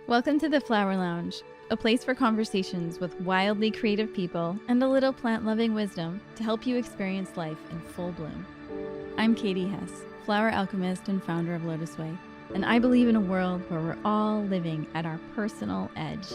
Welcome to the Flower Lounge, a place for conversations with wildly creative people and a little plant-loving wisdom to help you experience life in full bloom. I'm Katie Hess, flower alchemist and founder of LOTUSWEI, and I believe in a world where we're all living at our personal edge.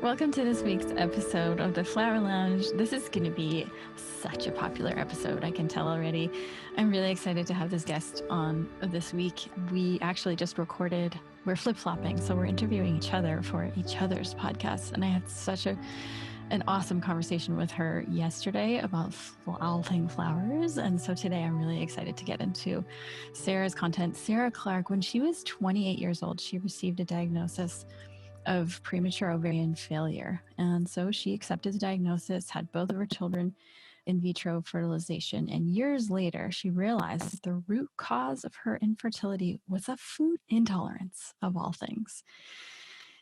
Welcome to this week's episode of the Flower Lounge. This is going to be such a popular episode, I can tell already. I'm really excited to have this guest on this week. We actually just recorded, we're flip-flopping, so we're interviewing each other for each other's podcasts. And I had such an awesome conversation with her yesterday about all things flowers. And so today I'm really excited to get into Sarah's content. Sarah Clark, when she was 28 years old, she received a diagnosis of premature ovarian failure. And so she accepted the diagnosis, had both of her children in vitro fertilization. And years later, she realized that the root cause of her infertility was a food intolerance, of all things.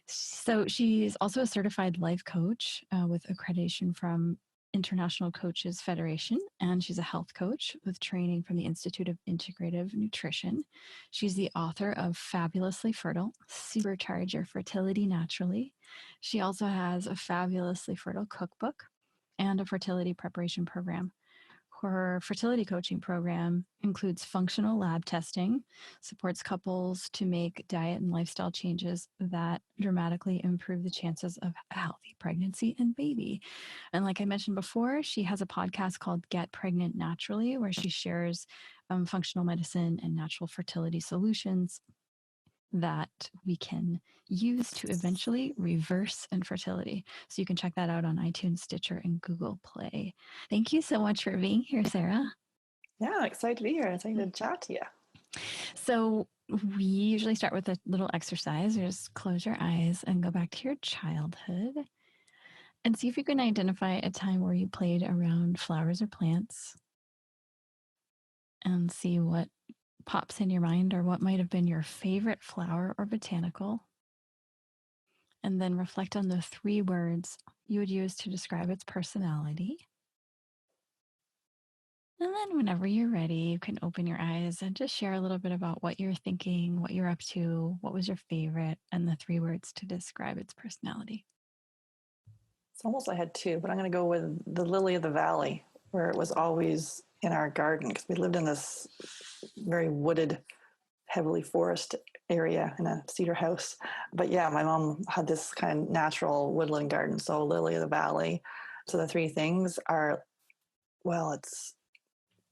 So she's also a certified life coach with accreditation from International Coaches Federation, and she's a health coach with training from the Institute of Integrative Nutrition. She's the author of Fabulously Fertile, Supercharge Your Fertility Naturally. She also has a Fabulously Fertile cookbook and a fertility preparation program. Her fertility coaching program includes functional lab testing, supports couples to make diet and lifestyle changes that dramatically improve the chances of a healthy pregnancy and baby. And like I mentioned before, she has a podcast called Get Pregnant Naturally, where she shares functional medicine and natural fertility solutions that we can use to eventually reverse infertility. So you can check that out on iTunes, Stitcher, and Google Play. Thank you so much for being here, Sarah. Yeah, excited to be here. Excited to chat to you. So we usually start with a little exercise. Just close your eyes and go back to your childhood and see if you can identify a time where you played around flowers or plants and see what pops in your mind or what might have been your favorite flower or botanical. And then reflect on the 3 words you would use to describe its personality. And then whenever you're ready, you can open your eyes and just share a little bit about what you're thinking, what you're up to, what was your favorite, and the 3 words to describe its personality. It's almost I had 2, but I'm going to go with the lily of the valley, where it was always in our garden because we lived in this very wooded, heavily forest area in a cedar house. But yeah, my mom had this kind of natural woodland garden, so lily of the valley. So the 3 things are, well, it's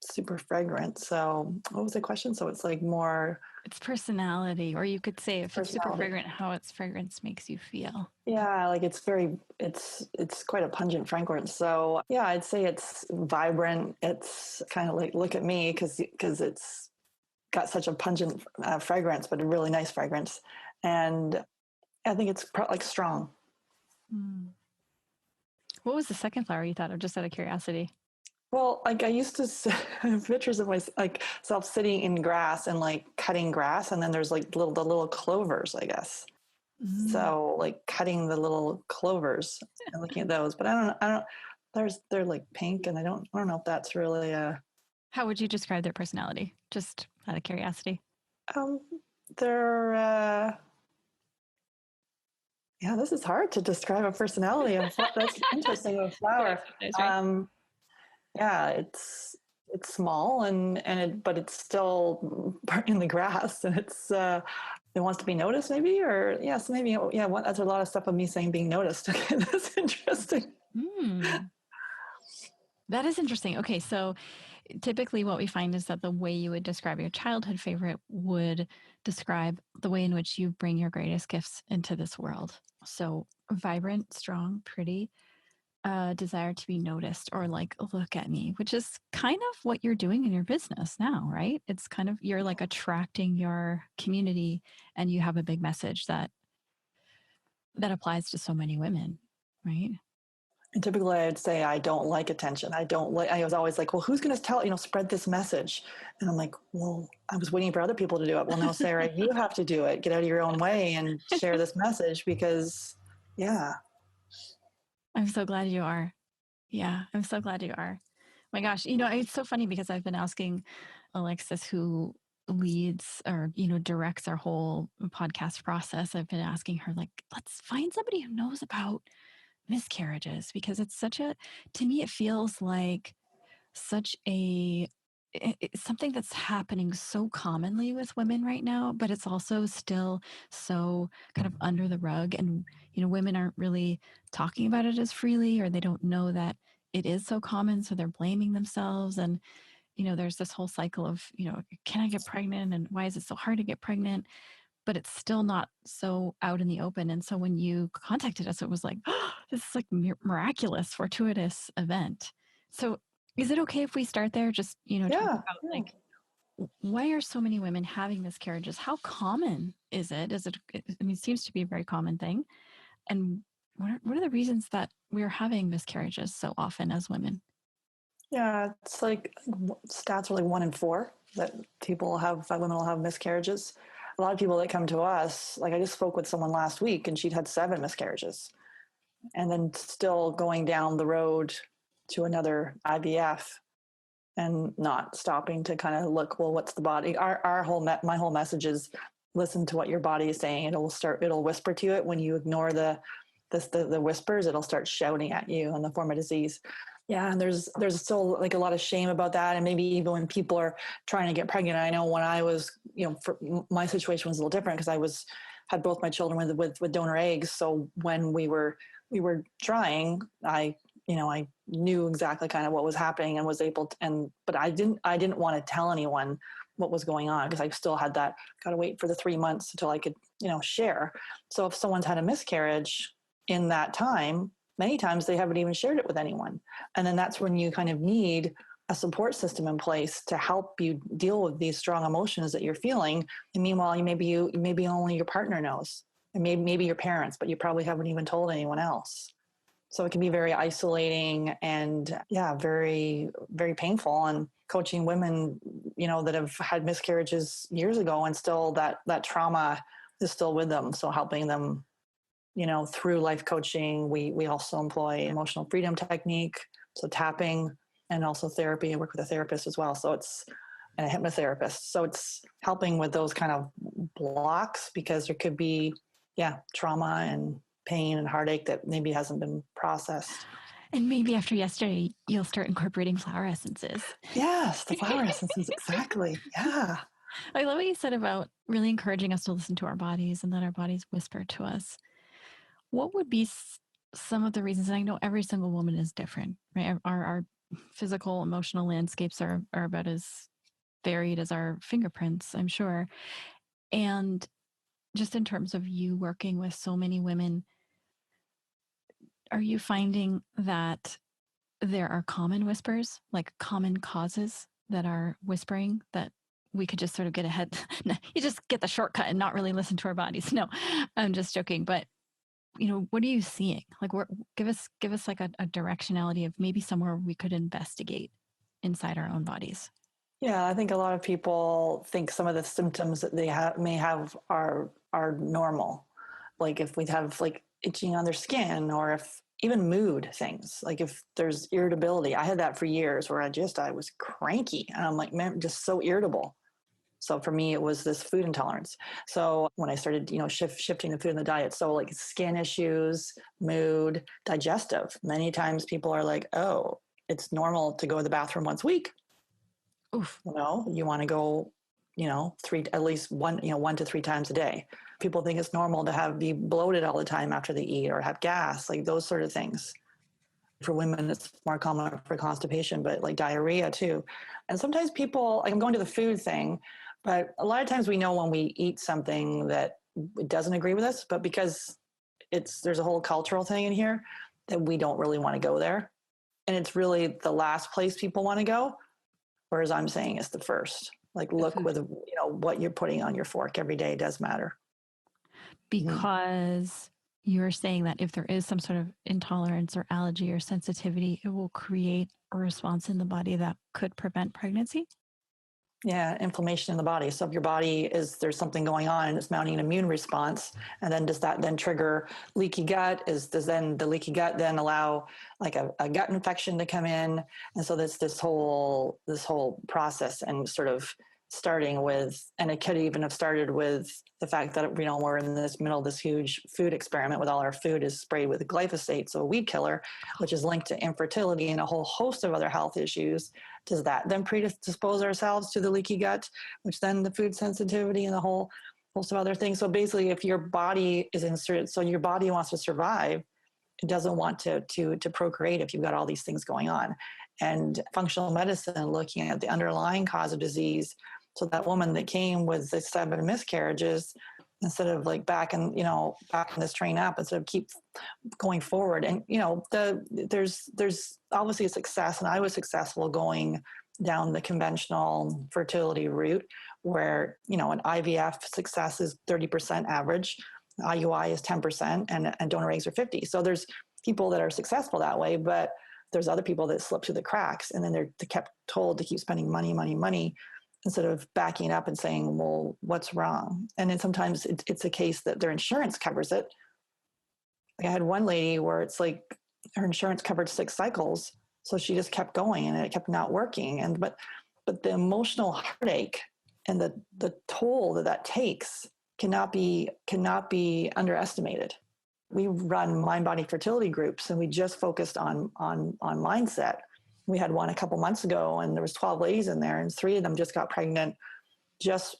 super fragrant. So what was the question? So it's like more... It's personality, or you could say if it's super fragrant, how its fragrance makes you feel. Yeah, like it's quite a pungent fragrance. So yeah, I'd say it's vibrant. It's kind of like, look at me, because it's got such a pungent fragrance, but a really nice fragrance. And I think it's like strong. What was the second flower you thought of, just out of curiosity? Well, like I used to have pictures of myself sitting in grass and like cutting grass, and then there's like the little clovers, I guess. So like cutting the little clovers and looking at those, but I don't. They're like pink, and I don't know if that's really a. How would you describe their personality? Just out of curiosity. They're. Yeah, this is hard to describe a personality. That's interesting. A flower. Yeah, it's small but it's still in the grass, and it wants to be noticed, maybe, or yes, maybe, yeah. That's a lot of stuff of me saying being noticed. Okay, that's interesting. That is interesting. Okay, so typically what we find is that the way you would describe your childhood favorite would describe the way in which you bring your greatest gifts into this world. So vibrant, strong, pretty. Desire to be noticed, or like, look at me, which is kind of what you're doing in your business now, right? It's kind of, you're like attracting your community, and you have a big message that applies to so many women, right? And typically I'd say I don't like attention. I was always like, well, who's going to spread this message? And I'm like, well, I was waiting for other people to do it. Well, no, Sarah, you have to do it. Get out of your own way and share this message, because yeah. I'm so glad you are. Yeah, I'm so glad you are. My gosh, it's so funny because I've been asking Alexis, who leads or, directs our whole podcast process. I've been asking her, like, let's find somebody who knows about miscarriages, because to me, it feels like such it's something that's happening so commonly with women right now, but it's also still so kind of under the rug. And, women aren't really talking about it as freely, or they don't know that it is so common. So they're blaming themselves. And, there's this whole cycle of, can I get pregnant? And why is it so hard to get pregnant? But it's still not so out in the open. And so when you contacted us, it was like, oh, this is like miraculous, fortuitous event. So is it okay if we start there? Just, talk Yeah. about Yeah. like, why are so many women having miscarriages? How common is it? It seems to be a very common thing. And what are the reasons that we're having miscarriages so often as women? Yeah, it's like stats are like 1 in 4 that women will have miscarriages. A lot of people that come to us, like I just spoke with someone last week and she'd had 7 miscarriages and then still going down the road to another IVF and not stopping to kind of look, well, what's the body? My whole message is listen to what your body is saying. It'll whisper to it. When you ignore the whispers, it'll start shouting at you in the form of disease. Yeah, and there's still like a lot of shame about that, and maybe even when people are trying to get pregnant. I know when I was, my situation was a little different because had both my children with donor eggs. So when we were trying, I knew exactly kind of what was happening and was able to, but I didn't want to tell anyone what was going on because I still had that, got to wait for the 3 months until I could, share. So if someone's had a miscarriage in that time, many times they haven't even shared it with anyone. And then that's when you kind of need a support system in place to help you deal with these strong emotions that you're feeling. And meanwhile, maybe only your partner knows, and maybe your parents, but you probably haven't even told anyone else. So it can be very isolating and very, very painful. And coaching women, that have had miscarriages years ago and still that trauma is still with them. So helping them, through life coaching, we also employ emotional freedom technique. So tapping and also therapy. I work with a therapist as well. And a hypnotherapist. So it's helping with those kind of blocks because there could be, trauma and pain and heartache that maybe hasn't been processed. And maybe after yesterday, you'll start incorporating flower essences. Yes, the flower essences, exactly. Yeah. I love what you said about really encouraging us to listen to our bodies and let our bodies whisper to us. What would be some of the reasons? And I know every single woman is different, right? Our physical, emotional landscapes are about as varied as our fingerprints, I'm sure. And just in terms of you working with so many women, are you finding that there are common whispers, like common causes that are whispering that we could just sort of get ahead? You just get the shortcut and not really listen to our bodies. No, I'm just joking. But, what are you seeing? Like, give us like a directionality of maybe somewhere we could investigate inside our own bodies. Yeah, I think a lot of people think some of the symptoms that they may have are normal. Like if we have like itching on their skin, or if even mood things, like if there's irritability. I had that for years where I was cranky and I'm like, man, just so irritable. So for me, it was this food intolerance. So when I started, shifting the food in the diet, so like skin issues, mood, digestive, many times people are like, oh, it's normal to go to the bathroom once a week. Oof. You want to go, at least 1 to 3 times a day. People think it's normal to be bloated all the time after they eat or have gas, like those sort of things. For women, it's more common for constipation, but like diarrhea too. And sometimes people, like I'm going to the food thing, but a lot of times we know when we eat something that doesn't agree with us, but because there's a whole cultural thing in here that we don't really want to go there. And it's really the last place people want to go. Whereas I'm saying it's the first. Like look with, what you're putting on your fork every day does matter. Because you're saying that if there is some sort of intolerance or allergy or sensitivity, it will create a response in the body that could prevent pregnancy? Yeah, inflammation in the body. So if your body there's something going on and it's mounting an immune response, and then does that then trigger leaky gut? Does then the leaky gut then allow like a gut infection to come in? And so there's this whole process, and sort of starting with, and it could even have started with the fact that, we're in this middle of this huge food experiment with all our food is sprayed with glyphosate, so a weed killer, which is linked to infertility and a whole host of other health issues. Does that then predispose ourselves to the leaky gut, which then the food sensitivity and the whole host of other things? So basically, if your body is inserted, so your body wants to survive, it doesn't want to procreate if you've got all these things going on. And functional medicine, looking at the underlying cause of disease, so that woman that came with the 7 miscarriages, instead of like backing this train up, instead of keep going forward. And there's obviously a success, and I was successful going down the conventional fertility route, where an IVF success is 30% average, IUI is 10%, and donor eggs are 50. So there's people that are successful that way, but there's other people that slip through the cracks, and then they're kept told to keep spending money instead of backing up and saying, well, what's wrong? And then sometimes it's a case that their insurance covers it. I had one lady where it's like her insurance covered 6 cycles, so she just kept going and it kept not working. And but the emotional heartache and the toll that takes cannot be underestimated. We run mind-body fertility groups, and we just focused on mindset. We had one a couple months ago, and there was 12 ladies in there, and 3 of them just got pregnant just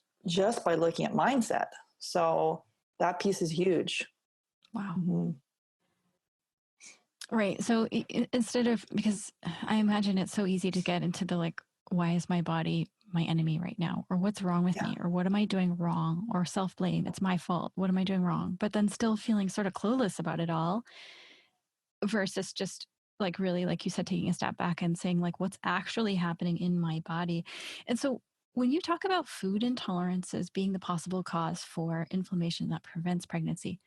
by looking at mindset. So that piece is huge. Wow. Mm-hmm. Right. So instead of, because I imagine it's so easy to get into the like, why is my body my enemy right now? Or what's wrong with me? Or what am I doing wrong? Or self-blame. It's my fault. What am I doing wrong? But then still feeling sort of clueless about it all, versus just like really, like you said, taking a step back and saying like, what's actually happening in my body? And so when you talk about food intolerances being the possible cause for inflammation that prevents pregnancy,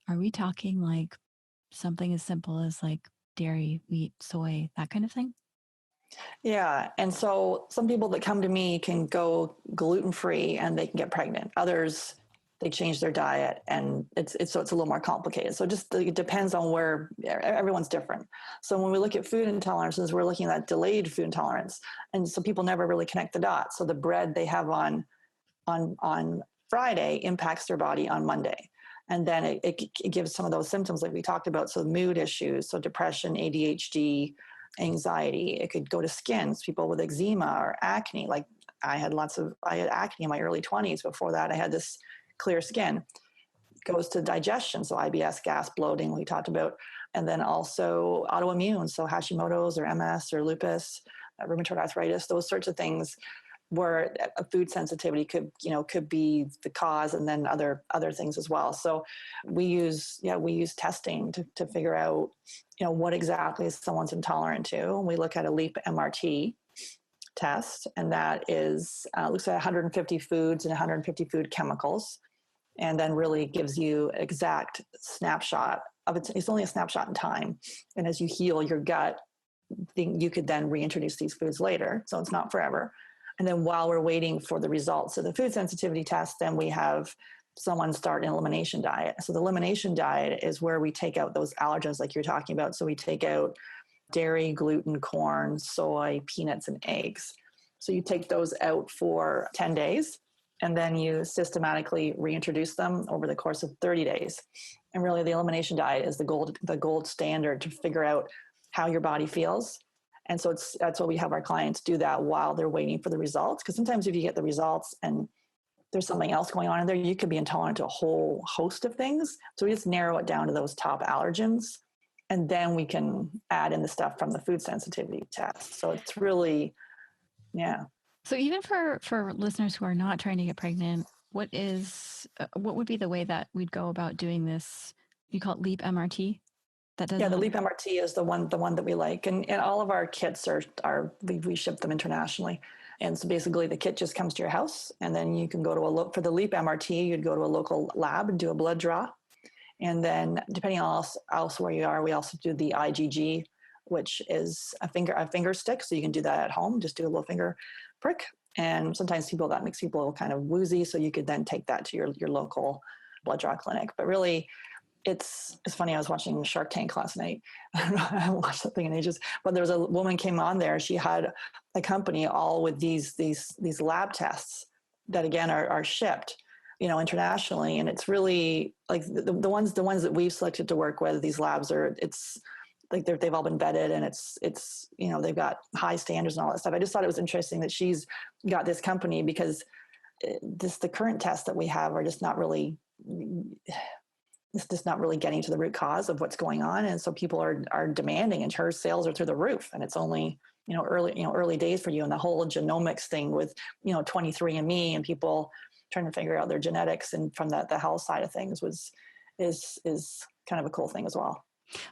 are we talking like something as simple as like dairy, wheat, soy, that kind of thing? Yeah. And so some people that come to me can go gluten-free and they can get pregnant. Others, they change their diet, and it's a little more complicated. So it depends on where everyone's different. So when we look at food intolerances, we're looking at delayed food intolerance. And so people never really connect the dots. So the bread they have on Friday impacts their body on Monday. And then it gives some of those symptoms like we talked about. So mood issues, so depression, ADHD, anxiety. It could go to skin. So people with eczema or acne. Like I had acne in my early 20s. Before that, I had this clear skin. It goes to digestion. So IBS, gas, bloating, we talked about. And then also autoimmune. So Hashimoto's or MS or lupus, rheumatoid arthritis, those sorts of things, where a food sensitivity could be the cause, and then other things as well. So we use testing to figure out, what exactly someone's intolerant to. And we look at a LEAP MRT test, and that is looks at 150 foods and 150 food chemicals, and then really gives you an exact snapshot of it. It's only a snapshot in time. And as you heal your gut, you could then reintroduce these foods later. So it's not forever. And then while we're waiting for the results of the food sensitivity test, then we have someone start an elimination diet. So the elimination diet is where we take out those allergens like you're talking about. So we take out dairy, gluten, corn, soy, peanuts, and eggs. So you take those out for 10 days, and then you systematically reintroduce them over the course of 30 days. And really the elimination diet is the gold standard to figure out how your body feels. And so that's why we have our clients do that while they're waiting for the results. Because sometimes if you get the results and there's something else going on in there, you could be intolerant to a whole host of things. So we just narrow it down to those top allergens. And then we can add in the stuff from the food sensitivity test. So it's really, yeah. So even for listeners who are not trying to get pregnant, what would be the way that we'd go about doing this? You call it LEAP MRT? The LEAP MRT is the one that we like. And all of our kits we ship them internationally. And so basically the kit just comes to your house, and then you can go to for the LEAP MRT, you'd go to a local lab and do a blood draw. And then depending on else where you are, we also do the IgG, which is a finger stick. So you can do that at home, just do a little finger prick. And sometimes that makes people kind of woozy. So you could then take that to your local blood draw clinic. But really, it's funny. I was watching Shark Tank last night. I haven't watched that thing in ages. But there was a woman came on there. She had a company all with these lab tests that again are shipped, internationally. And it's really like the ones that we've selected to work with. These labs it's like they've all been vetted, and it's they've got high standards and all that stuff. I just thought it was interesting that she's got this company, because the current tests that we have are just not really. It's just not really getting to the root cause of what's going on, and so people are demanding, and her sales are through the roof. And it's only early days for you, and the whole genomics thing with 23andMe and people trying to figure out their genetics, and from the health side of things is kind of a cool thing as well.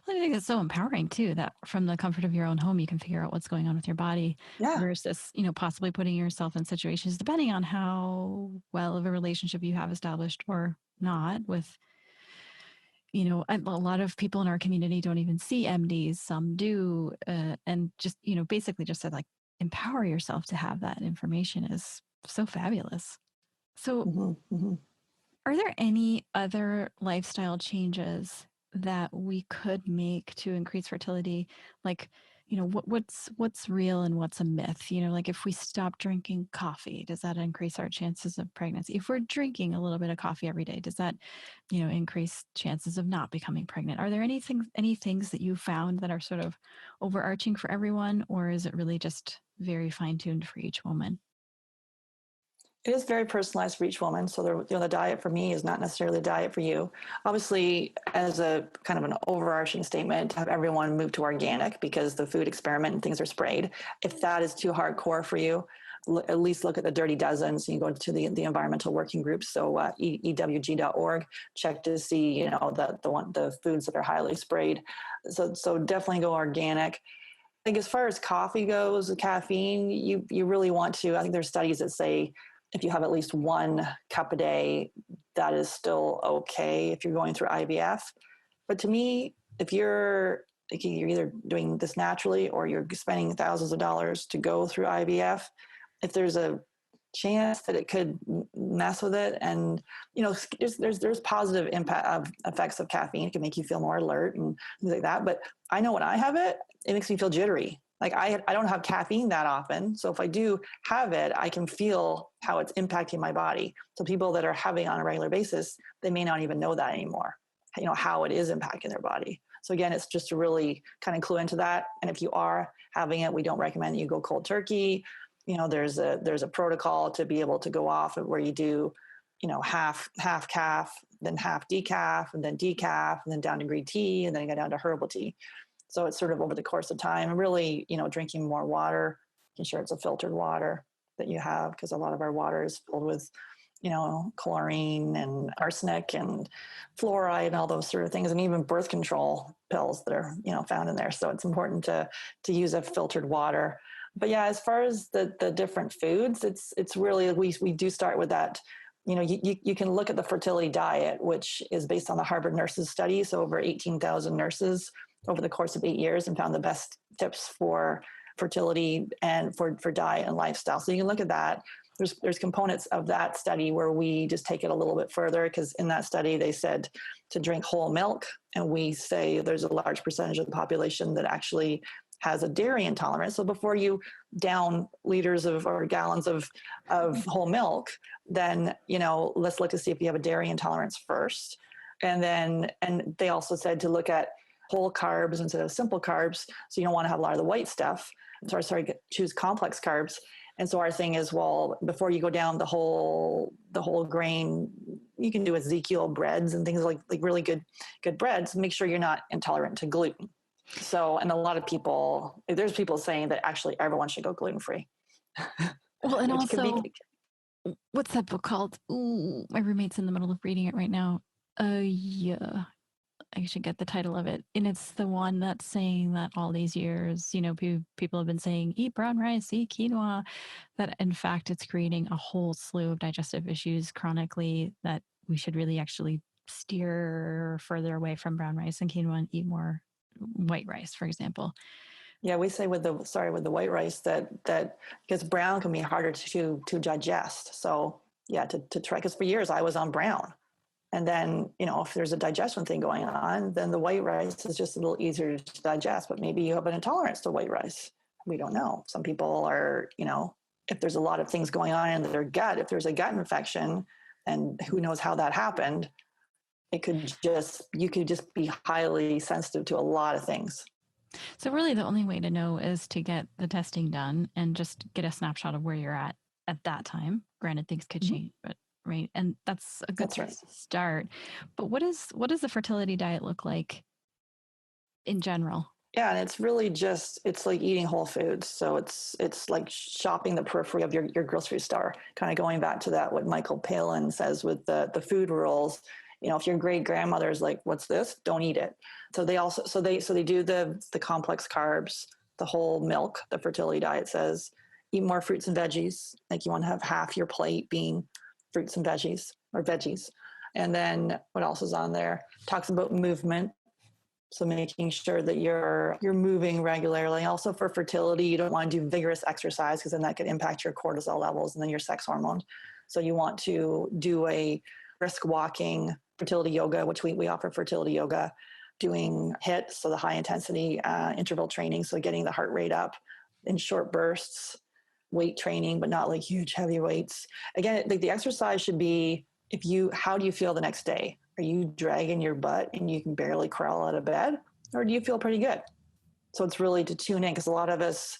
Well, I think it's so empowering too, that from the comfort of your own home, you can figure out what's going on with your body versus, possibly putting yourself in situations, depending on how well of a relationship you have established or not with, a lot of people in our community don't even see MDs. Some do. And just, basically just said, like, empower yourself to have that information is so fabulous. So are there any other lifestyle changes that we could make to increase fertility? Like, what's real and what's a myth? Like if we stop drinking coffee, does that increase our chances of pregnancy? If we're drinking a little bit of coffee every day, does that, increase chances of not becoming pregnant? Are there any things that you found that are sort of overarching for everyone, or is it really just very fine-tuned for each woman? It is very personalized for each woman. So the diet for me is not necessarily the diet for you. Obviously, as a kind of an overarching statement, to have everyone move to organic, because the food experiment and things are sprayed. If that is too hardcore for you, at least look at the Dirty Dozen. So you go to the environmental working groups. So ewg.org, check to see the foods that are highly sprayed. So definitely go organic. I think as far as coffee goes, caffeine, you really want to. I think there's studies that say if you have at least 1 cup a day, that is still okay if you're going through IVF. But to me, if you're either doing this naturally or you're spending thousands of dollars to go through IVF, if there's a chance that it could mess with it, and there's positive effects of caffeine. It can make you feel more alert and things like that. But I know when I have it, it makes me feel jittery. Like I don't have caffeine that often. So if I do have it, I can feel how it's impacting my body. So people that are having it on a regular basis, they may not even know that anymore, how it is impacting their body. So again, it's just to really kind of clue into that. And if you are having it, we don't recommend that you go cold turkey. There's a protocol to be able to go off where you do, half calf, then half decaf, and then decaf, and then down to green tea, and then you go down to herbal tea. So it's sort of over the course of time, and really, drinking more water, making sure it's a filtered water that you have, because a lot of our water is filled with, chlorine and arsenic and fluoride and all those sort of things, and even birth control pills that are, found in there. So it's important to use a filtered water. But yeah, as far as the different foods, it's really, we do start with that. You can look at the fertility diet, which is based on the Harvard Nurses Study. So over 18,000 nurses over the course of 8 years, and found the best tips for fertility and for diet and lifestyle. So you can look at that. There's components of that study where we just take it a little bit further, because in that study they said to drink whole milk, and we say there's a large percentage of the population that actually has a dairy intolerance. So before you down liters or gallons of whole milk, then let's look to see if you have a dairy intolerance first. And they also said to look at whole carbs instead of simple carbs. So you don't want to have a lot of the white stuff. Choose complex carbs. And so our thing is, well, before you go down the whole grain, you can do Ezekiel breads and things like really good breads. Make sure you're not intolerant to gluten. So, and a lot of people, there's people saying that actually everyone should go gluten-free. Well, and also, what's that book called? Ooh, my roommate's in the middle of reading it right now. Yeah, I should get the title of it. And it's the one that's saying that all these years, people have been saying, eat brown rice, eat quinoa, that in fact, it's creating a whole slew of digestive issues chronically, that we should really actually steer further away from brown rice and quinoa and eat more white rice, for example. Yeah, we say with the white rice that because brown can be harder to digest. So yeah, to try, because for years I was on brown. And then, if there's a digestion thing going on, then the white rice is just a little easier to digest, but maybe you have an intolerance to white rice. We don't know. Some people are, if there's a lot of things going on in their gut, if there's a gut infection, and who knows how that happened, you could just be highly sensitive to a lot of things. So really the only way to know is to get the testing done and just get a snapshot of where you're at that time. Granted, things could change, but right. And that's a good place to start. But what does the fertility diet look like in general? Yeah, and it's really it's like eating whole foods. So it's like shopping the periphery of your grocery store, kind of going back to that, what Michael Palin says with the food rules. If your great grandmother's like, what's this? Don't eat it. So they do the complex carbs, the whole milk. The fertility diet says eat more fruits and veggies. Like you want to have half your plate being fruits and veggies or veggies. And then what else is on there? Talks about movement. So making sure that you're moving regularly. Also for fertility, you don't want to do vigorous exercise because then that could impact your cortisol levels and then your sex hormone. So you want to do a brisk walking, fertility yoga, which we offer fertility yoga, doing HIIT, so the high intensity interval training, so getting the heart rate up in short bursts, weight training, but not like huge heavy weights. Again, the exercise should be, how do you feel the next day? Are you dragging your butt and you can barely crawl out of bed? Or do you feel pretty good? So it's really to tune in, because a lot of us,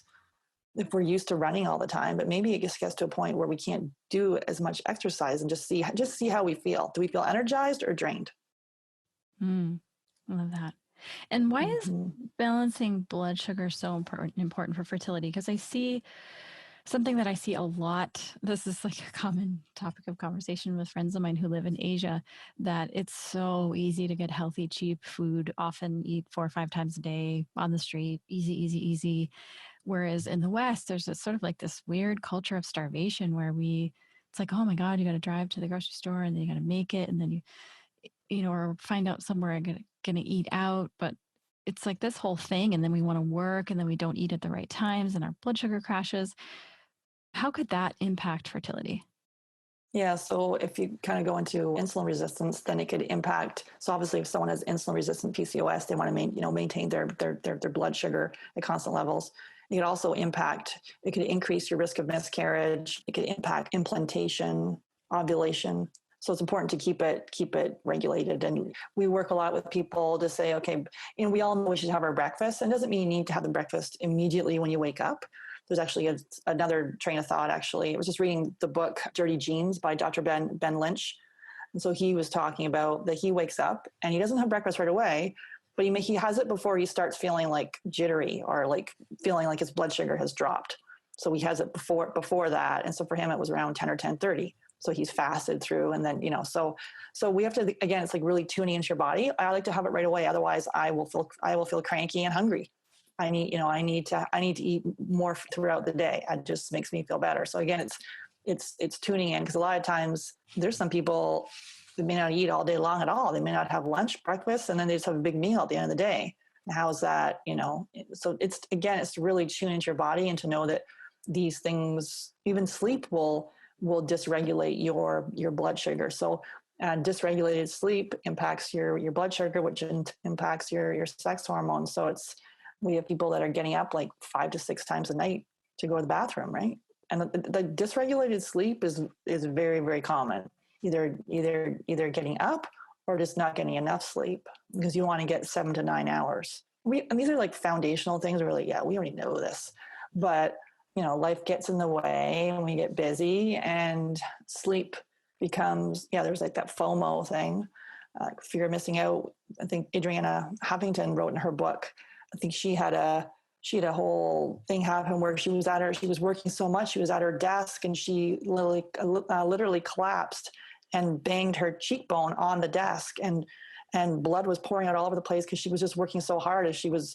if we're used to running all the time, but maybe it just gets to a point where we can't do as much exercise and just see how we feel. Do we feel energized or drained? I love that. And why is balancing blood sugar so important for fertility? Because I see something that I see a lot. This is like a common topic of conversation with friends of mine who live in Asia, that it's so easy to get healthy, cheap food, often eat 4 or 5 times a day on the street, easy. Whereas in the West, there's sort of like this weird culture of starvation where it's like, oh my God, you got to drive to the grocery store and then you got to make it. And then or find out somewhere I'm going to eat out. But it's like this whole thing. And then we want to work and then we don't eat at the right times and our blood sugar crashes. How could that impact fertility? Yeah, so if you kind of go into insulin resistance, then it could impact. So obviously, if someone has insulin resistant PCOS, they want to maintain their blood sugar at constant levels. It could also impact. It could increase your risk of miscarriage. It could impact implantation, ovulation. So it's important to keep it regulated. And we work a lot with people to say, okay, we all know we should have our breakfast, and it doesn't mean you need to have the breakfast immediately when you wake up. There's actually another train of thought, actually. I was just reading the book Dirty Genes by Dr. Ben Lynch. And so he was talking about that he wakes up and he doesn't have breakfast right away, but he has it before he starts feeling like jittery or like feeling like his blood sugar has dropped. So he has it before that. And so for him, it was around 10 or 10:30. So he's fasted through. And then, so we have to, again, it's like really tuning into your body. I like to have it right away. Otherwise I will feel cranky and hungry. I need to eat more throughout the day. It just makes me feel better. So again, it's tuning in, because a lot of times there's some people that may not eat all day long at all. They may not have lunch, breakfast, and then they just have a big meal at the end of the day. And how's that? So it's really tune into your body and to know that these things, even sleep will dysregulate your blood sugar. So dysregulated sleep impacts your blood sugar, which impacts your sex hormones. So we have people that are getting up like 5 to 6 times a night to go to the bathroom, right? And the dysregulated sleep is very, very common. Either getting up or just not getting enough sleep, because you want to get 7 to 9 hours. And these are like foundational things. We're like, yeah, we already know this, but life gets in the way and we get busy, and sleep becomes, there's like that FOMO thing, fear of missing out. I think Adriana Huffington wrote in her book, I think she had a whole thing happen where she was working so much, she was at her desk and she literally collapsed and banged her cheekbone on the desk, and blood was pouring out all over the place because she was just working so hard as she was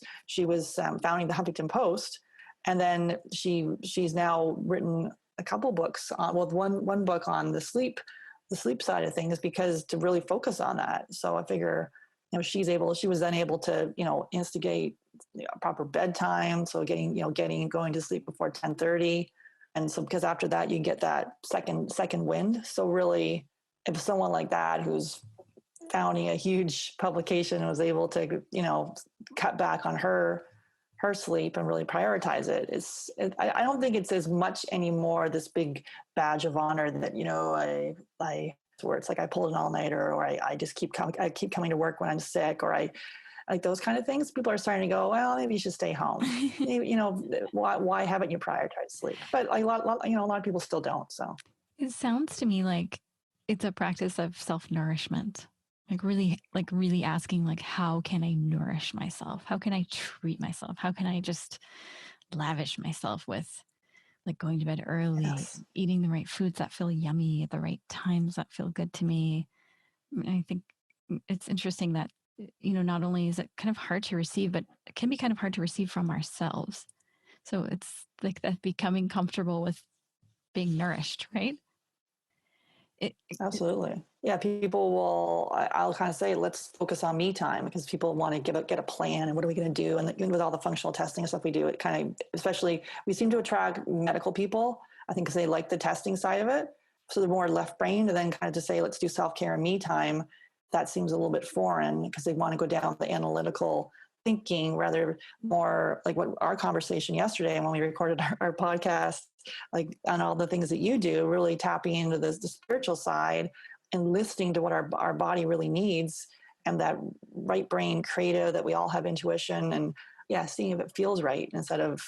founding the Huffington Post. And then she's now written a couple books on, one book on the sleep side of things, because to really focus on that. So I figure, she was then able to, instigate proper bedtime. So going to sleep before 10:30. And so, because after that you get that second wind. So really, if someone like that who's founding a huge publication was able to, cut back on her sleep and really prioritize it, I don't think it's as much anymore this big badge of honor that, I where it's like I pulled an all-nighter, or I just keep coming to work when I'm sick, or I like those kind of things. People are starting to go, well, maybe you should stay home. Maybe, why haven't you prioritized sleep? But a lot of people still don't. So it sounds to me like it's a practice of self-nourishment. Like really asking, like, how can I nourish myself? How can I treat myself? How can I just lavish myself with, like, going to bed early, yes. eating the right foods that feel yummy at the right times that feel good to me. I think it's interesting that, not only is it kind of hard to receive, but it can be kind of hard to receive from ourselves. So it's like that becoming comfortable with being nourished, right? Absolutely. Yeah. People will, I'll kind of say, let's focus on me time, because people want to get a plan and what are we going to do? And with all the functional testing and stuff we do, it kind of, especially we seem to attract medical people, I think, because they like the testing side of it. So they're more left brained, and then kind of to say, let's do self-care and me time. That seems a little bit foreign, because they want to go down the analytical thinking, rather more like what our conversation yesterday when we recorded our podcast, like on all the things that you do, really tapping into the spiritual side and listening to what our body really needs, and that right brain creative that we all have intuition, and seeing if it feels right instead of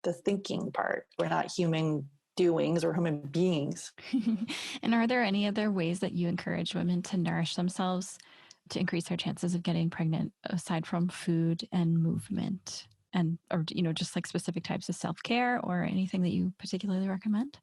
the thinking part. We're not human doings, or human beings. And are there any other ways that you encourage women to nourish themselves to increase their chances of getting pregnant, aside from food and movement, or just like specific types of self-care, or anything that you particularly recommend?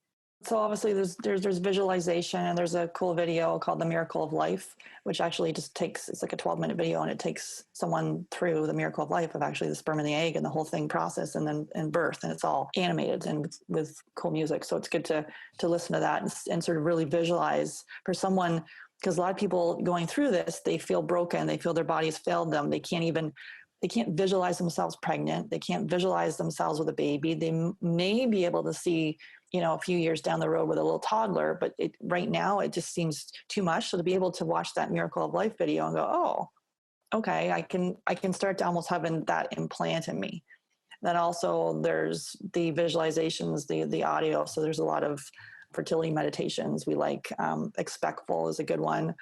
So obviously there's visualization, and there's a cool video called The Miracle of Life, which actually just it's like a 12-minute video, and it takes someone through the miracle of life of actually the sperm and the egg and the whole thing process, and then and birth, and it's all animated and with cool music. So it's good to listen to that and sort of really visualize for someone, because a lot of people going through this, they feel broken, they feel their bodies failed them, they can't visualize themselves pregnant, they can't visualize themselves with a baby. They may be able to see, a few years down the road with a little toddler, but right now it just seems too much. So to be able to watch that Miracle of Life video and go, oh, okay, I can start to almost having that implant in me. Then also there's the visualizations, the audio. So there's a lot of fertility meditations. We like Expectful is a good one.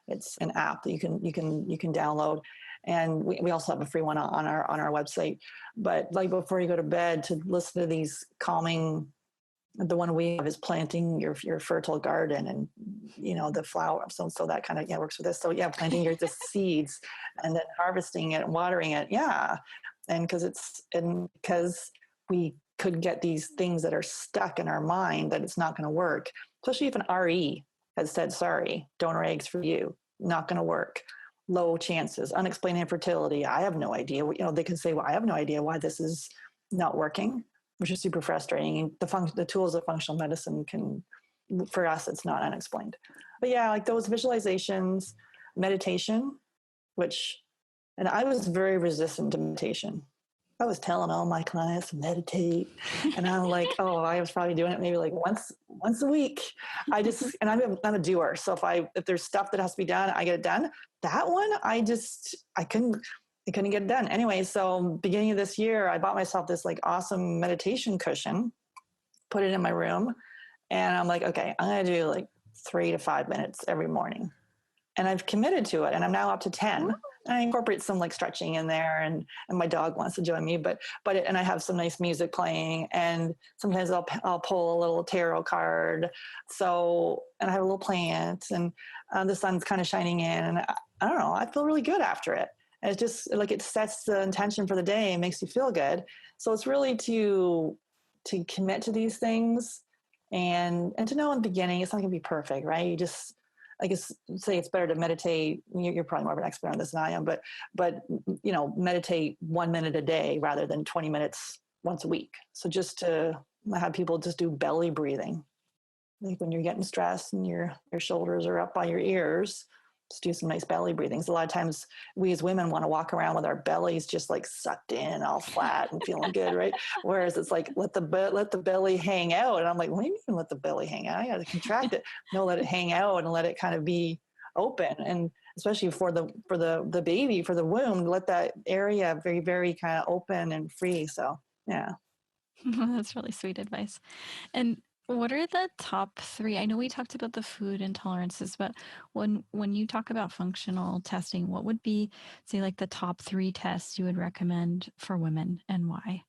It's an app that you can download, and we also have a free one on our website. But like before you go to bed, to listen to these calming. The one we have is planting your fertile garden, and the flower. So that kind of works with this. So planting your just seeds, and then harvesting it and watering it. Yeah, and because we could get these things that are stuck in our mind that it's not going to work. Especially if an RE has said, sorry, donor eggs for you, not going to work. Low chances, unexplained infertility. I have no idea. They can say, well, I have no idea why this is not working, which is super frustrating. The tools of functional medicine for us, it's not unexplained. But like those visualizations, meditation, and I was very resistant to meditation. I was telling all my clients to meditate, and I'm like, oh, I was probably doing it maybe like once a week. And I'm a doer. So if there's stuff that has to be done, I get it done. That one, I couldn't get it done. Anyway, so beginning of this year, I bought myself this like awesome meditation cushion, put it in my room, and I'm like, okay, I'm going to do like 3 to 5 minutes every morning. And I've committed to it, and I'm now up to 10. And I incorporate some like stretching in there, and my dog wants to join me, and I have some nice music playing, and sometimes I'll pull a little tarot card. So, and I have a little plant, and the sun's kind of shining in, and I don't know, I feel really good after it. And it's just like, it sets the intention for the day and makes you feel good. So it's really to commit to these things, and to know in the beginning, it's not going to be perfect, right? You just, I guess, say it's better to meditate. You're probably more of an expert on this than I am, but meditate 1 minute a day rather than 20 minutes once a week. So just to have people just do belly breathing, like when you're getting stressed and your shoulders are up by your ears, just do some nice belly breathings. A lot of times we as women want to walk around with our bellies just like sucked in, all flat and feeling good, right? Whereas it's like, let the belly hang out. And I'm like, what do you mean let the belly hang out? I got to contract it. No, let it hang out and let it kind of be open. And especially for the baby, for the womb, let that area very, very kind of open and free. So yeah. That's really sweet advice. And what are the top three? I know we talked about the food intolerances, but when you talk about functional testing, what would be, say, like the top three tests you would recommend for women and why?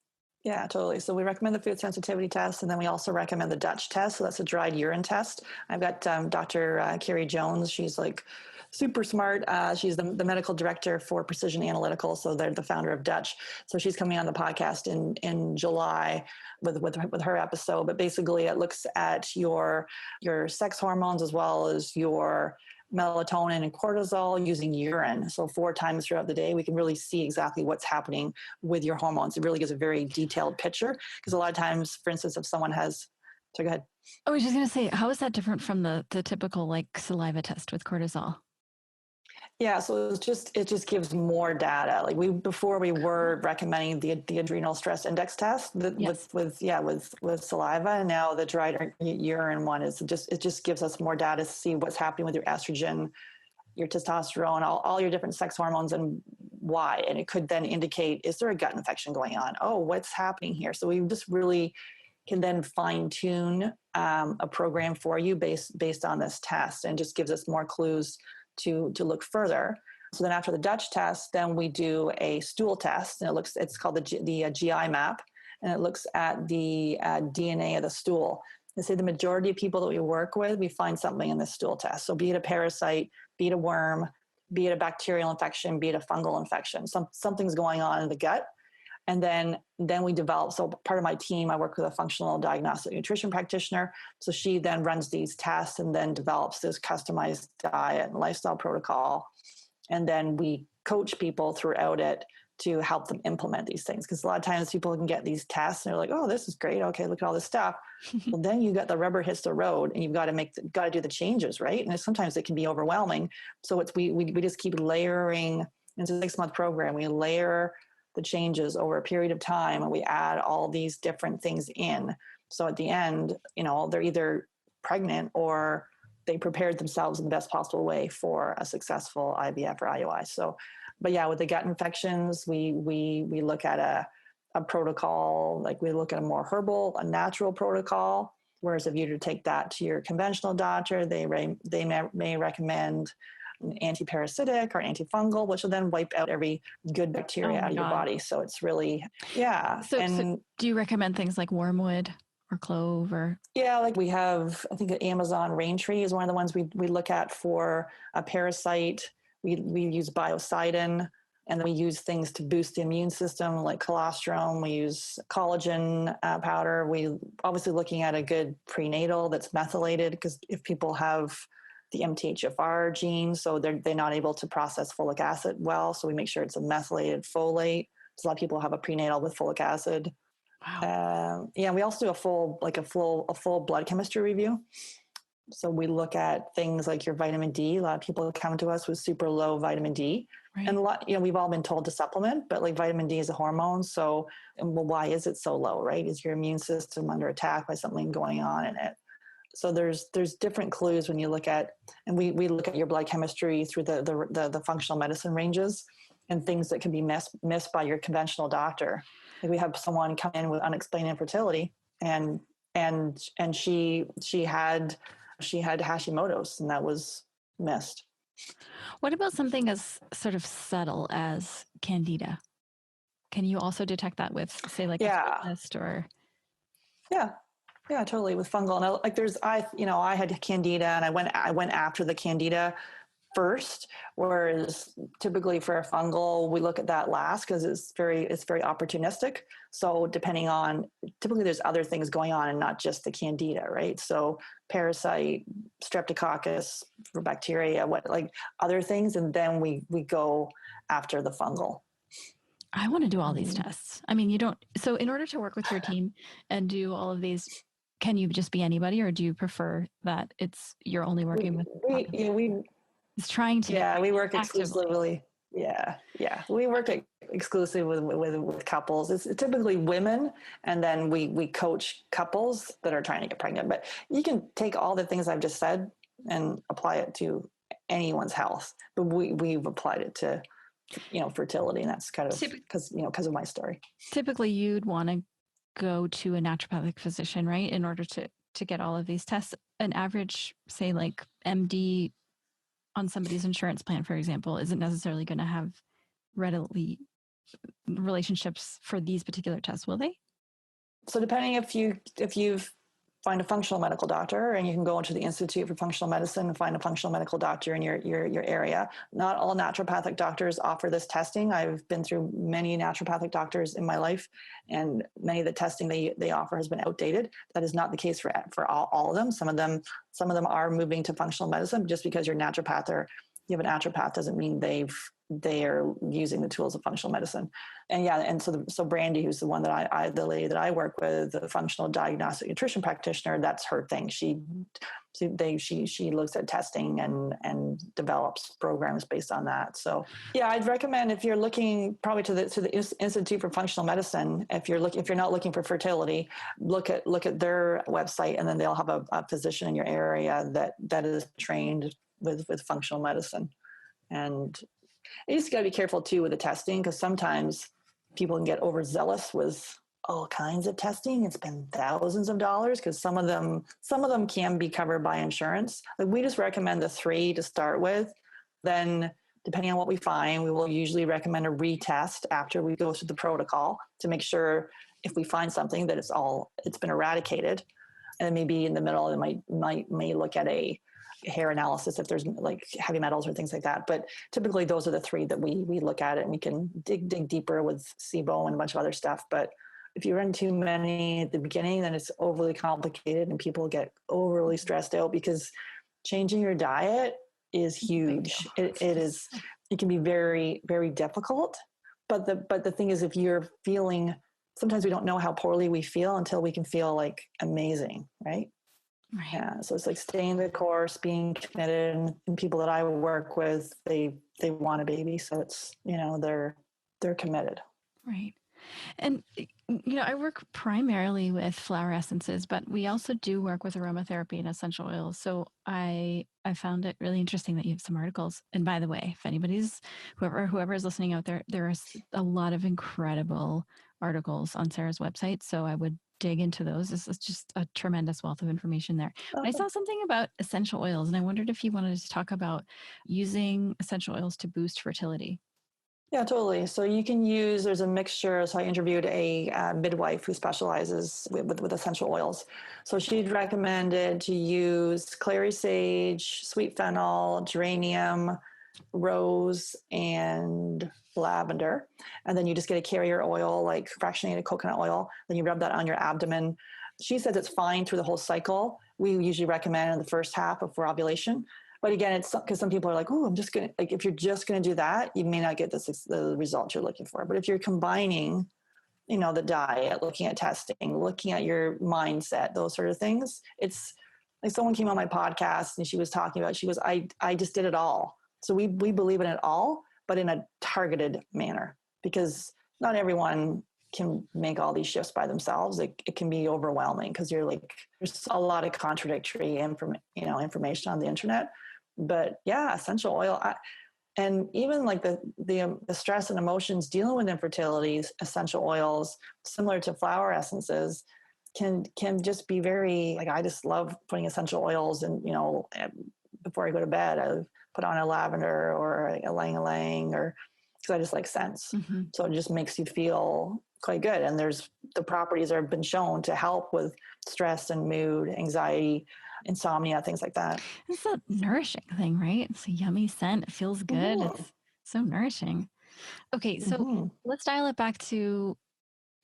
Yeah, totally. So we recommend the food sensitivity test, and then we also recommend the Dutch test. So that's a dried urine test. I've got Dr. Carrie Jones. She's like super smart. She's the medical director for Precision Analytical. So they're the founder of Dutch. So she's coming on the podcast in July with her episode. But basically, it looks at your sex hormones as well as your melatonin and cortisol using urine. So 4 times throughout the day, we can really see exactly what's happening with your hormones. It really gives a very detailed picture because a lot of times, for instance, if someone has, so go ahead. I was just going to say, how is that different from the typical like saliva test with cortisol? Yeah, so it just gives more data. Like before we were recommending the adrenal stress index test Yes. with saliva, and now the dried urine one it just gives us more data to see what's happening with your estrogen, your testosterone, all your different sex hormones and why. And it could then indicate, is there a gut infection going on? Oh, what's happening here? So we just really can then fine tune a program for you based on this test, and just gives us more clues to look further. So then after the Dutch test, then we do a stool test, and it's called the GI map, and it looks at the DNA of the stool. They say the majority of people that we work with, we find something in the stool test. So be it a parasite, be it a worm, be it a bacterial infection, be it a fungal infection, something's going on in the gut. And then we develop, so part of my team, I work with a functional diagnostic nutrition practitioner. So she then runs these tests and then develops this customized diet and lifestyle protocol. And then we coach people throughout it to help them implement these things. Because a lot of times people can get these tests and they're like, oh, this is great. Okay, look at all this stuff. Well, then you got the rubber hits the road and you've got to do the changes, right? And sometimes it can be overwhelming. So we just keep layering. It's a 6-month program. We layer the changes over a period of time, and we add all these different things in. So at the end, they're either pregnant or they prepared themselves in the best possible way for a successful IVF or IUI. So, but yeah, with the gut infections, we look at a protocol, like we look at a more herbal, a natural protocol. Whereas if you were to take that to your conventional doctor, they may recommend an anti-parasitic or antifungal, which will then wipe out every good bacteria out of your body. So it's really, yeah. So do you recommend things like wormwood or clove or? Yeah, like we have, I think the Amazon rain tree is one of the ones we look at for a parasite. We use biocidin, and then we use things to boost the immune system like colostrum. We use collagen powder. We obviously looking at a good prenatal that's methylated, because if people have the MTHFR gene, so they're not able to process folic acid well. So we make sure it's a methylated folate. So a lot of people have a prenatal with folic acid. Wow. We also do a full blood chemistry review. So we look at things like your vitamin D. A lot of people come to us with super low vitamin D. Right. And we've all been told to supplement, but like vitamin D is a hormone. So, why is it so low, right? Is your immune system under attack by something going on in it? So there's different clues when you look at, and we look at your blood chemistry through the functional medicine ranges, and things that can be missed by your conventional doctor. Like we have someone come in with unexplained infertility, and she had Hashimoto's, and that was missed. What about something as sort of subtle as candida? Can you also detect that with, say, like a test or? Yeah, totally, with fungal. And I had candida, and I went after the candida first, whereas typically for a fungal, we look at that last because it's very opportunistic. So typically there's other things going on and not just the candida, right? So parasite, streptococcus for bacteria, other things, and then we go after the fungal. I want to do all these tests. I mean, so in order to work with your team and do all of these, can you just be anybody, or do you prefer that you're only working with? is trying to get we work actively. exclusively. Yeah. We work exclusively with couples. It's typically women, and then we coach couples that are trying to get pregnant. But you can take all the things I've just said and apply it to anyone's health. But we've applied it to, fertility, and that's kind of because of my story. Typically, you'd want to go to a naturopathic physician, right, in order to get all of these tests. An average, say, like MD on somebody's insurance plan, for example, isn't necessarily going to have readily relationships for these particular tests, will they? So depending if you find a functional medical doctor, and you can go into the Institute for Functional Medicine and find a functional medical doctor in your area. Not all naturopathic doctors offer this testing. I've been through many naturopathic doctors in my life, and many of the testing they offer has been outdated. That is not the case for all of them. Some of them are moving to functional medicine. Just because you're a naturopath or you have a naturopath doesn't mean they are using the tools of functional medicine. And so Brandy, who's the one the lady that I work with, the functional diagnostic nutrition practitioner, that's her thing. She looks at testing and develops programs based on that. So I'd recommend, if you're looking, probably to the Institute for Functional Medicine, if you're not looking for fertility, look at their website, and then they'll have a physician in your area that is trained with functional medicine. And you just got to be careful too with the testing, because sometimes people can get overzealous with all kinds of testing and spend thousands of dollars, because some of them can be covered by insurance. Like, we just recommend the 3 to start with. Then, depending on what we find, we will usually recommend a retest after we go through the protocol to make sure, if we find something, that it's been eradicated. And then maybe in the middle, it may look at a hair analysis if there's like heavy metals or things like that. But typically those are the 3 that we look at it, and we can dig deeper with SIBO and a bunch of other stuff. But if you run too many at the beginning, then it's overly complicated and people get overly stressed out, because changing your diet is huge. It can be very, very difficult. But the thing is, if you're feeling, sometimes we don't know how poorly we feel until we can feel like amazing, right? Right. Yeah, so it's like staying the course, being committed, and people that I work with, they want a baby, so it's, they're committed. Right. And, I work primarily with flower essences, but we also do work with aromatherapy and essential oils. So I found it really interesting that you have some articles. And by the way, if anybody's, whoever is listening out there, there is a lot of incredible articles on Sarah's website. So I would dig into those. This is just a tremendous wealth of information there. But I saw something about essential oils, and I wondered if you wanted to talk about using essential oils to boost fertility. Yeah, totally. So you can use, there's a mixture. So I interviewed a midwife who specializes with essential oils. So she'd recommended to use clary sage, sweet fennel, geranium, rose, and lavender. And then you just get a carrier oil, like fractionated coconut oil. Then you rub that on your abdomen. She says it's fine through the whole cycle. We usually recommend in the first half before ovulation. But again, it's because some people are like, oh, I'm just going to, like, if you're just going to do that, you may not get the result you're looking for. But if you're combining, the diet, looking at testing, looking at your mindset, those sort of things, it's like, someone came on my podcast and she was talking about, I just did it all. So we believe in it all, but in a targeted manner, because not everyone can make all these shifts by themselves. It can be overwhelming, because you're like, there's a lot of contradictory information on the internet. But yeah, essential oil, and even like the stress and emotions dealing with infertility, essential oils, similar to flower essences, can just be very, like, I just love putting essential oils, and before I go to bed, I put on a lavender or a ylang ylang, or because I just like scents. Mm-hmm. So it just makes you feel quite good. And the properties have been shown to help with stress and mood, anxiety, insomnia, things like that. It's a nourishing thing, right? It's a yummy scent. It feels good. Mm-hmm. It's so nourishing. Okay, so let's dial it back to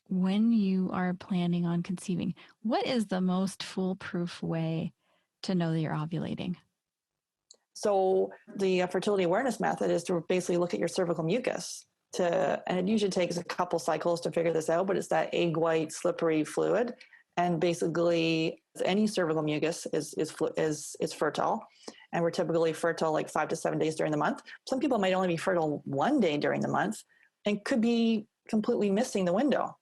when you are planning on conceiving. What is the most foolproof way to know that you're ovulating? So the fertility awareness method is to basically look at your cervical mucus, and it usually takes a couple cycles to figure this out, but it's that egg white slippery fluid. And basically any cervical mucus is fertile. and we're typically fertile like 5 to 7 days during the month. Some people might only be fertile 1 day during the month and could be completely missing the window.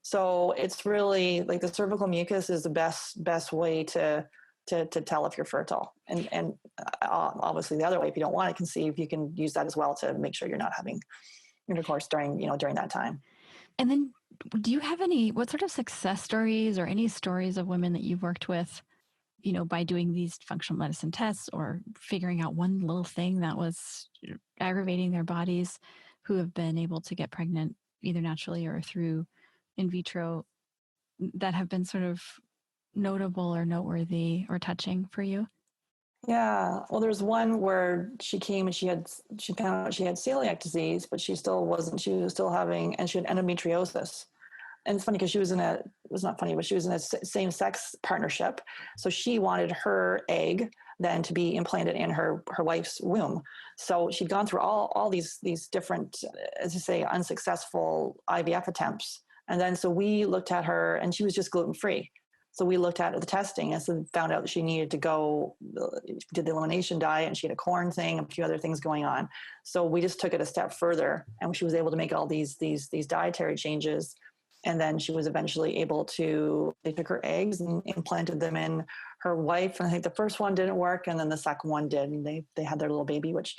So it's really like the cervical mucus is the best way to tell if you're fertile. And obviously the other way, if you don't want to conceive, you can use that as well to make sure you're not having intercourse during that time. And then do you have what sort of success stories or any stories of women that you've worked with, by doing these functional medicine tests or figuring out one little thing that was aggravating their bodies, who have been able to get pregnant either naturally or through in vitro, that have been sort of notable or noteworthy or touching for you? Yeah. Well, there's one where she came and she found out she had celiac disease, but she was still having, and she had endometriosis. And it's funny because she was it was not funny, but she was in a same sex partnership. So she wanted her egg then to be implanted in her wife's womb. So she'd gone through all these different, as you say, unsuccessful IVF attempts. And then so we looked at her, and she was just gluten-free. So we looked at the testing and so found out that she needed to go, did the elimination diet, and she had a corn thing, a few other things going on. So we just took it a step further, and she was able to make all these dietary changes. And then she was eventually able to, they took her eggs and implanted them in her wife. And I think the first one didn't work, and then the second one did. And they had their little baby, which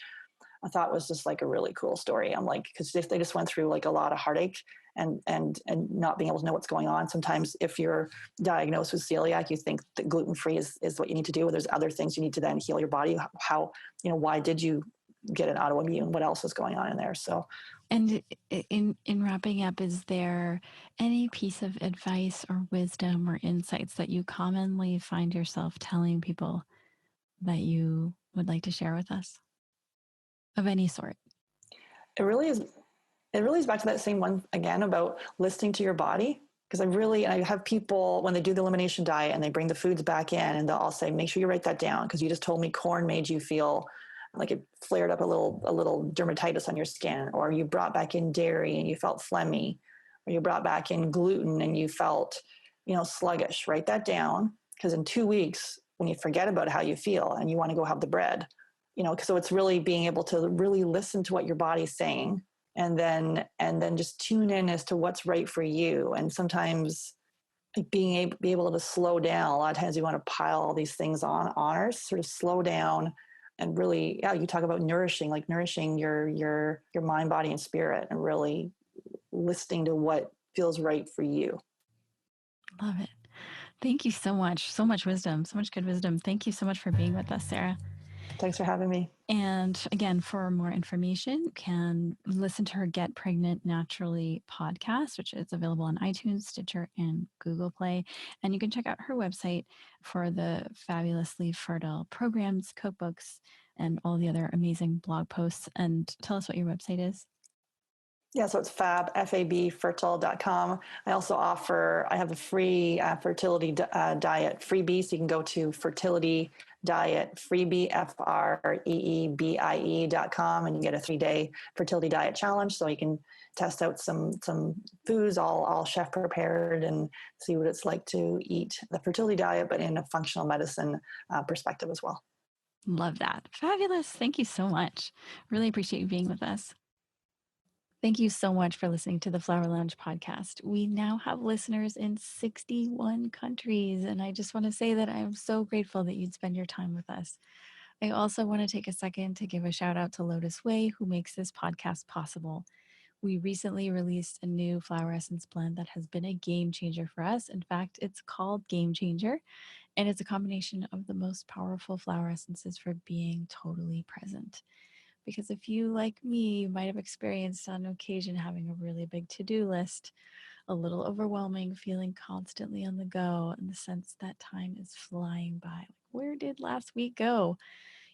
I thought was just like a really cool story. I'm like, because they just went through like a lot of heartache and not being able to know what's going on. Sometimes if you're diagnosed with celiac, you think that gluten-free is what you need to do. There's other things you need to then heal your body. How, why did you get an autoimmune? What else is going on in there? So. And in wrapping up, is there any piece of advice or wisdom or insights that you commonly find yourself telling people that you would like to share with us of any sort? It really is back to that same one again about listening to your body. Because I have people, when they do the elimination diet and they bring the foods back in, and I'll say, make sure you write that down, because you just told me corn made you feel like it flared up a little dermatitis on your skin, or you brought back in dairy and you felt phlegmy, or you brought back in gluten and you felt, sluggish. Write that down, because in 2 weeks, when you forget about how you feel and you want to go have the bread, so it's really being able to really listen to what your body's saying, and then just tune in as to what's right for you. And sometimes be able to slow down. A lot of times you want to pile all these things on us, sort of slow down. And really, you talk about nourishing your mind, body, and spirit, and really listening to what feels right for you. Love it. Thank you so much. So much wisdom, so much good wisdom. Thank you so much for being with us, Sarah. Thanks for having me. And again, for more information, you can listen to her Get Pregnant Naturally podcast, which is available on iTunes, Stitcher, and Google Play. And you can check out her website for the fabulously fertile programs, cookbooks, and all the other amazing blog posts. And tell us what your website is. Yeah, so it's fertile.com. I also I have a free fertility diet freebie. So you can go to Fertility Diet Freebie, FREEBIE.com, and you get a 3-day fertility diet challenge. So you can test out some foods, all chef prepared, and see what it's like to eat the fertility diet, but in a functional medicine perspective as well. Love that. Fabulous. Thank you so much. Really appreciate you being with us. Thank you so much for listening to the Flower Lounge podcast. We now have listeners in 61 countries, and I just want to say that I am so grateful that you'd spend your time with us. I also want to take a second to give a shout out to LOTUSWEI, who makes this podcast possible. We recently released a new flower essence blend that has been a game changer for us. In fact, it's called Game Changer, and it's a combination of the most powerful flower essences for being totally present. Because if you, like me, you might have experienced on occasion having a really big to-do list, a little overwhelming, feeling constantly on the go, and the sense that time is flying by. Like, where did last week go?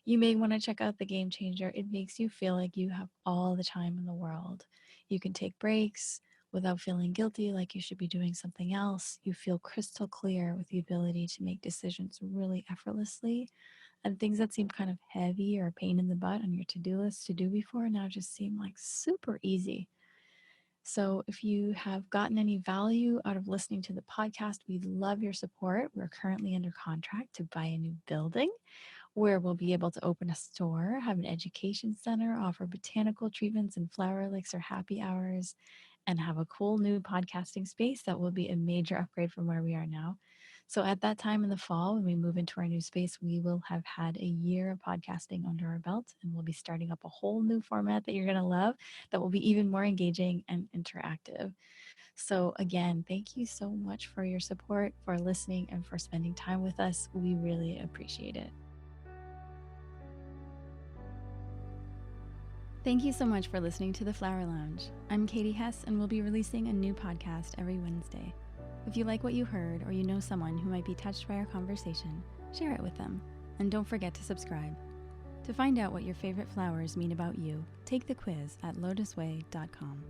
You may want to check out the Game Changer. It makes you feel like you have all the time in the world. You can take breaks without feeling guilty like you should be doing something else. You feel crystal clear with the ability to make decisions really effortlessly. And things that seem kind of heavy or a pain in the butt on your to-do list to do before now just seem like super easy. So if you have gotten any value out of listening to the podcast, we'd love your support. We're currently under contract to buy a new building. where we'll be able to open a store, have an education center, offer botanical treatments and flower elixir happy hours, and have a cool new podcasting space that will be a major upgrade from where we are now. So at that time in the fall, when we move into our new space, we will have had a year of podcasting under our belt, and we'll be starting up a whole new format that you're going to love that will be even more engaging and interactive. So again, thank you so much for your support, for listening, and for spending time with us. We really appreciate it. Thank you so much for listening to The Flower Lounge. I'm Katie Hess, and we'll be releasing a new podcast every Wednesday. If you like what you heard, or you know someone who might be touched by our conversation, share it with them. And don't forget to subscribe. To find out what your favorite flowers mean about you, take the quiz at LOTUSWEI.com.